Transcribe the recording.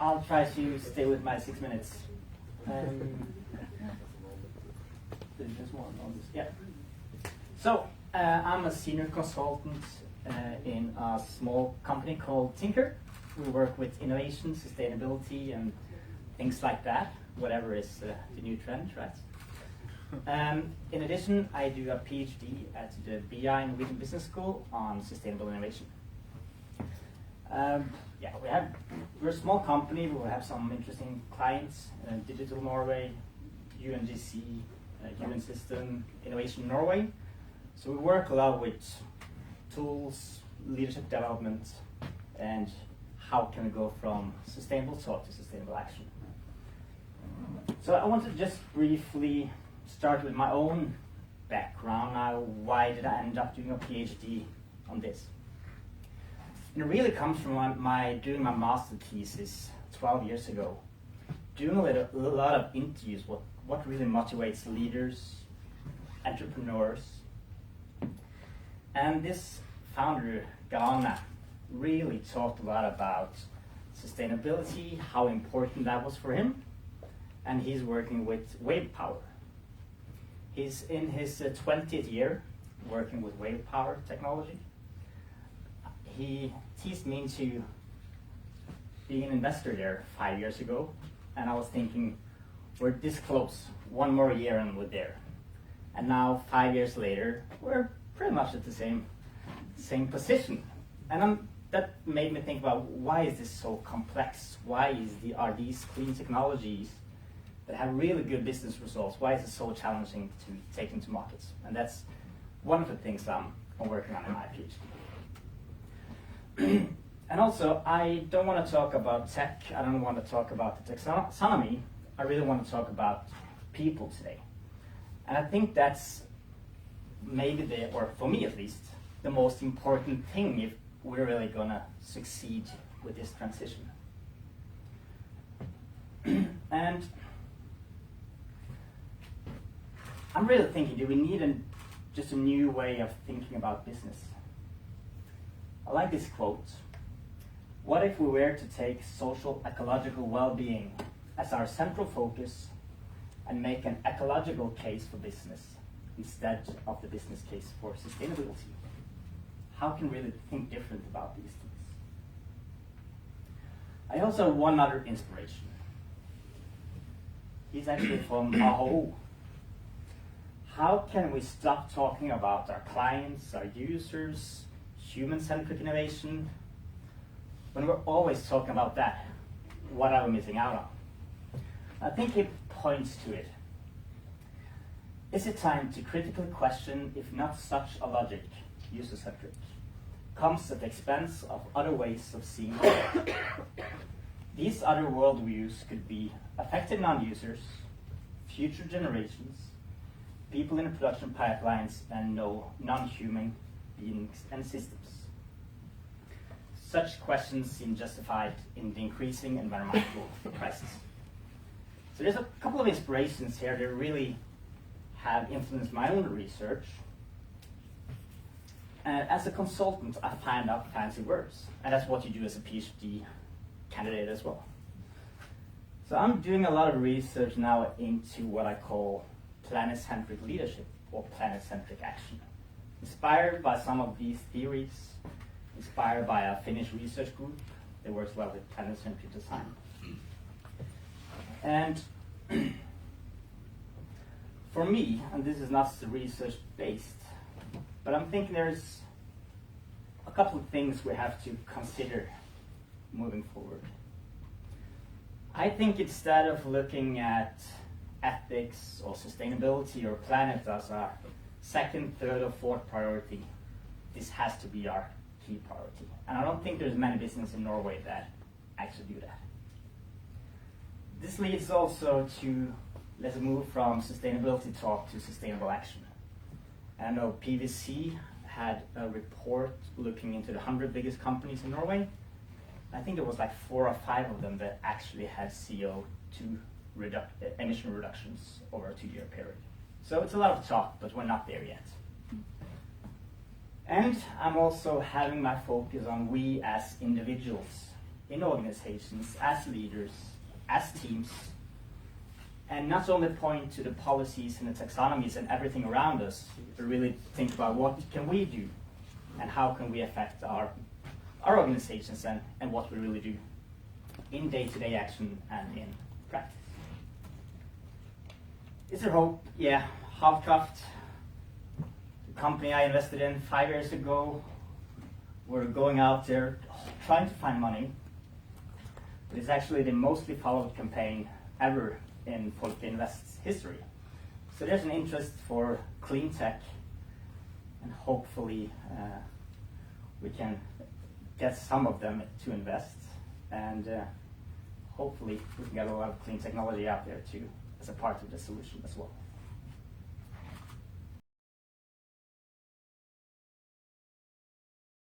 I'll try to stay with my 6 minutes. There's just one on this. Yeah. So I'm a senior consultant in a small company called Tinker. We work with innovation, sustainability, and things like that. Whatever is the new trend, right? In addition, I do a PhD at the BI Norwegian Business School on sustainable innovation. We're a small company. We have some interesting clients: Digital Norway, UNGC, Human System, Innovation Norway. So we work a lot with tools, leadership development, and how can we go from sustainable thought to sustainable action. So I want to just briefly start with my own background. Now, why did I end up doing a PhD on this? And it really comes from doing my master thesis 12 years ago. Doing a lot of interviews, what really motivates leaders, entrepreneurs. And this founder, Ghana, really talked a lot about sustainability, how important that was for him. And he's working with wave power. He's in his 20th year working with wave power technology. He teased me into being an investor there 5 years ago, and I was thinking, we're this close, one more year and we're there. And now 5 years later, we're pretty much at the same position. And that made me think about, why is this so complex? Why are these clean technologies that have really good business results, why is it so challenging to take into markets? And that's one of the things I'm working on in my PhD. And also, I don't want to talk about tech, I don't want to talk about the taxonomy, I really want to talk about people today. And I think that's maybe or for me at least, the most important thing if we're really going to succeed with this transition. And I'm really thinking, do we need just a new way of thinking about business? I like this quote. What if we were to take social ecological well-being as our central focus and make an ecological case for business instead of the business case for sustainability? How can we really think different about these things? I also have one other inspiration. He's actually from Aho. How can we stop talking about our clients, our users, human-centric innovation, when we're always talking about that? What are we missing out on? I think it points to it. Is it time to critically question if not such a logic, user-centric, comes at the expense of other ways of seeing the world? These other worldviews could be affected non-users, future generations, people in the production pipelines, and non-human beings and systems. Such questions seem justified in the increasing environmental crisis. So there's a couple of inspirations here that really have influenced my own research. As a consultant, I find out fancy words, and that's what you do as a PhD candidate as well. So I'm doing a lot of research now into what I call planet-centric leadership or planet-centric action. Inspired by some of these theories, inspired by a Finnish research group that works well with planet-centric design. And for me, and this is not research-based, but I'm thinking there's a couple of things we have to consider moving forward. I think instead of looking at ethics or sustainability or planet as our second, third, or fourth priority, this has to be our key priority. And I don't think there's many businesses in Norway that actually do that. This leads also to, let's move from sustainability talk to sustainable action. And I know PwC had a report looking into the 100 biggest companies in Norway. I think there was like 4 or 5 of them that actually had CO2 emission reductions over a 2-year period. So it's a lot of talk, but we're not there yet. And I'm also having my focus on we as individuals in organizations, as leaders, as teams, and not only point to the policies and the taxonomies and everything around us, but really think about what can we do and how can we affect our organizations and what we really do in day-to-day action and in practice. Is there hope? Yeah. Havkraft, the company I invested in 5 years ago, we're going out there trying to find money. But it's actually the mostly followed campaign ever in Folke Invest's history. So there's an interest for clean tech, and hopefully we can get some of them to invest, and hopefully we can get a lot of clean technology out there too as a part of the solution as well.